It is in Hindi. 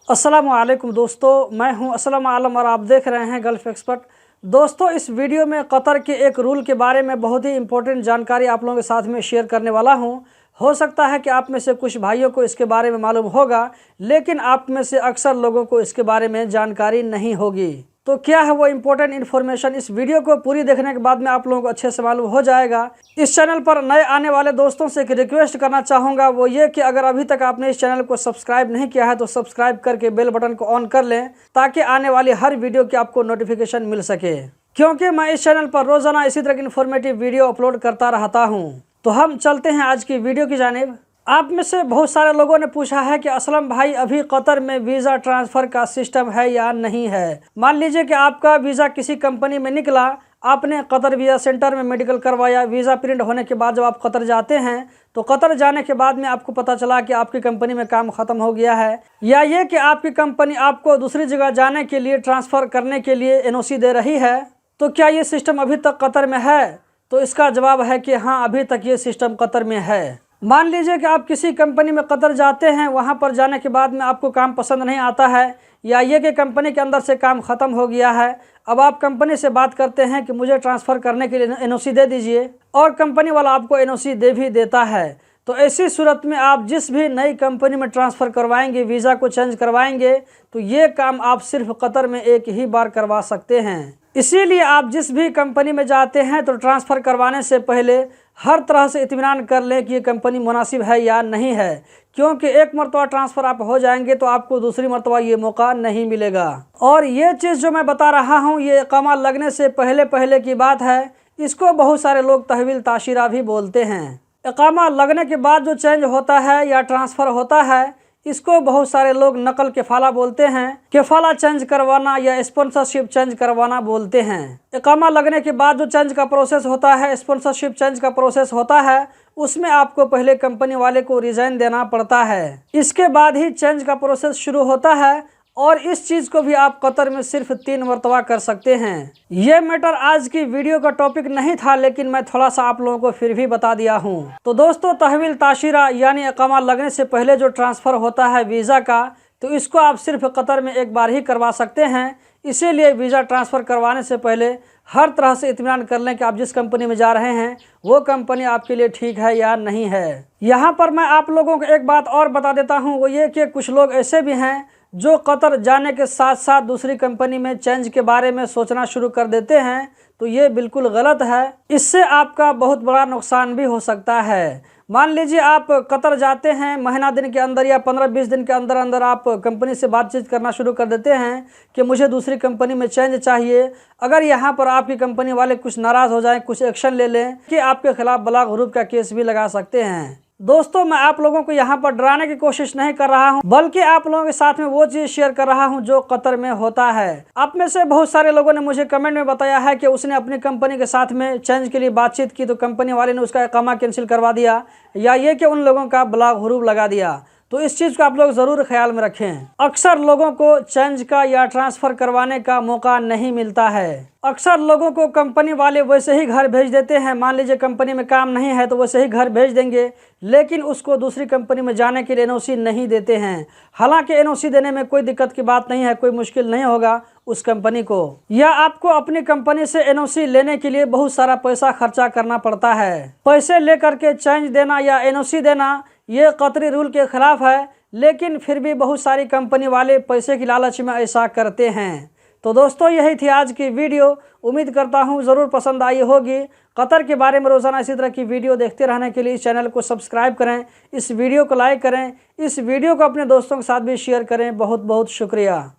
अस्सलाम वालेकुम दोस्तों, मैं हूं असलम आलम और आप देख रहे हैं गल्फ एक्सपर्ट। दोस्तों, इस वीडियो में कतर के एक रूल के बारे में बहुत ही इंपॉर्टेंट जानकारी आप लोगों के साथ में शेयर करने वाला हूं। हो सकता है कि आप में से कुछ भाइयों को इसके बारे में मालूम होगा, लेकिन आप में से अक्सर लोगों को इसके बारे में जानकारी नहीं होगी। तो क्या है वो इम्पोर्टेंट इन्फॉर्मेशन, इस वीडियो को पूरी देखने के बाद में आप लोगों को अच्छे से मालूम हो जाएगा। इस चैनल पर नए आने वाले दोस्तों से एक रिक्वेस्ट करना चाहूँगा, वो ये कि अगर अभी तक आपने इस चैनल को सब्सक्राइब नहीं किया है तो सब्सक्राइब करके बेल बटन को ऑन कर लें, ताकि आने वाली हर वीडियो की आपको नोटिफिकेशन मिल सके, क्योंकि मैं इस चैनल पर रोज़ाना इसी तरह की इन्फॉर्मेटिव वीडियो अपलोड करता रहता हूँ। तो हम चलते हैं आज की वीडियो की जानिब। आप में से बहुत सारे लोगों ने पूछा है कि असलम भाई, अभी कतर में वीज़ा ट्रांसफ़र का सिस्टम है या नहीं है। मान लीजिए कि आपका वीज़ा किसी कंपनी में निकला, आपने कतर वीज़ा सेंटर में मेडिकल करवाया, वीज़ा प्रिंट होने के बाद जब आप कतर जाते हैं तो कतर जाने के बाद में आपको पता चला कि आपकी कंपनी में काम ख़त्म हो गया है, या ये कि आपकी कंपनी आपको दूसरी जगह जाने के लिए ट्रांसफ़र करने के लिए एनओसी दे रही है। तो क्या ये सिस्टम अभी तक कतर में है? तो इसका जवाब है कि हाँ, अभी तक ये सिस्टम कतर में है। मान लीजिए कि आप किसी कंपनी में कतर जाते हैं, वहाँ पर जाने के बाद में आपको काम पसंद नहीं आता है, या ये कि कंपनी के अंदर से काम ख़त्म हो गया है। अब आप कंपनी से बात करते हैं कि मुझे ट्रांसफ़र करने के लिए एनओसी दे दीजिए, और कंपनी वाला आपको एनओसी दे भी देता है। तो ऐसी सूरत में आप जिस भी नई कंपनी में ट्रांसफ़र करवाएंगे, वीज़ा को चेंज करवाएंगे, तो ये काम आप सिर्फ कतर में एक ही बार करवा सकते हैं। इसीलिए आप जिस भी कंपनी में जाते हैं तो ट्रांसफ़र करवाने से पहले हर तरह से इत्मीनान कर लें कि ये कंपनी मुनासिब है या नहीं है, क्योंकि एक मरतबा ट्रांसफ़र आप हो जाएंगे तो आपको दूसरी मरतबा ये मौका नहीं मिलेगा। और ये चीज़ जो मैं बता रहा हूँ, ये इकामा लगने से पहले की बात है। इसको बहुत सारे लोग तहवील ताशीरा भी बोलते हैं। इकामा लगने के बाद जो चेंज होता है या ट्रांसफ़र होता है, इसको बहुत सारे लोग नकल कफाला बोलते हैं। कफाला चेंज करवाना या स्पॉन्सरशिप चेंज करवाना बोलते हैं। इकामा लगने के बाद जो चेंज का प्रोसेस होता है, स्पॉन्सरशिप चेंज का प्रोसेस होता है, उसमें आपको पहले कंपनी वाले को रिज़ाइन देना पड़ता है। इसके बाद ही चेंज का प्रोसेस शुरू होता है, और इस चीज़ को भी आप कतर में सिर्फ 3 मरतबा कर सकते हैं। ये मैटर आज की वीडियो का टॉपिक नहीं था, लेकिन मैं थोड़ा सा आप लोगों को फिर भी बता दिया हूँ। तो दोस्तों, तहवील ताशीरा यानी इकामा लगने से पहले जो ट्रांसफ़र होता है वीज़ा का, तो इसको आप सिर्फ कतर में एक बार ही करवा सकते हैं। इसीलिए वीज़ा ट्रांसफ़र करवाने से पहले हर तरह से इत्मीनान कर लें कि आप जिस कंपनी में जा रहे हैं वो कंपनी आपके लिए ठीक है या नहीं है। यहाँ पर मैं आप लोगों को एक बात और बता देता हूँ, वो ये कि कुछ लोग ऐसे भी हैं जो कतर जाने के साथ साथ दूसरी कंपनी में चेंज के बारे में सोचना शुरू कर देते हैं। तो ये बिल्कुल गलत है। इससे आपका बहुत बड़ा नुकसान भी हो सकता है। मान लीजिए आप कतर जाते हैं, महीना दिन के अंदर या 15-20 दिन के अंदर अंदर आप कंपनी से बातचीत करना शुरू कर देते हैं कि मुझे दूसरी कंपनी में चेंज चाहिए। अगर यहाँ पर आपकी कंपनी वाले कुछ नाराज़ हो जाएं, कुछ एक्शन ले लें कि आपके खिलाफ बलाग हुरूफ का केस भी लगा सकते हैं। दोस्तों, मैं आप लोगों को यहाँ पर डराने की कोशिश नहीं कर रहा हूँ, बल्कि आप लोगों के साथ में वो चीज़ शेयर कर रहा हूँ जो कतर में होता है। आप में से बहुत सारे लोगों ने मुझे कमेंट में बताया है कि उसने अपनी कंपनी के साथ में चेंज के लिए बातचीत की तो कंपनी वाले ने उसका इकामा कैंसिल करवा दिया, या ये कि उन लोगों का बलाग हुरूफ लगा दिया। तो इस चीज़ को आप लोग ज़रूर ख्याल में रखें। अक्सर लोगों को चेंज का या ट्रांसफ़र करवाने का मौका नहीं मिलता है। अक्सर लोगों को कंपनी वाले वैसे ही घर भेज देते हैं। मान लीजिए कंपनी में काम नहीं है तो वैसे ही घर भेज देंगे, लेकिन उसको दूसरी कंपनी में जाने के लिए एनओसी नहीं देते हैं। हालांकि एनओसी देने में कोई दिक्कत की बात नहीं है, कोई मुश्किल नहीं होगा उस कंपनी को, या आपको अपनी कंपनी से एनओसी लेने के लिए बहुत सारा पैसा खर्चा करना पड़ता है। पैसे लेकर के चेंज देना या एनओसी देना ये कतरी रूल के खिलाफ है, लेकिन फिर भी बहुत सारी कंपनी वाले पैसे की लालच में ऐसा करते हैं। तो दोस्तों, यही थी आज की वीडियो। उम्मीद करता हूँ ज़रूर पसंद आई होगी। कतर के बारे में रोज़ाना इसी तरह की वीडियो देखते रहने के लिए इस चैनल को सब्सक्राइब करें, इस वीडियो को लाइक करें, इस वीडियो को अपने दोस्तों के साथ भी शेयर करें। बहुत बहुत शुक्रिया।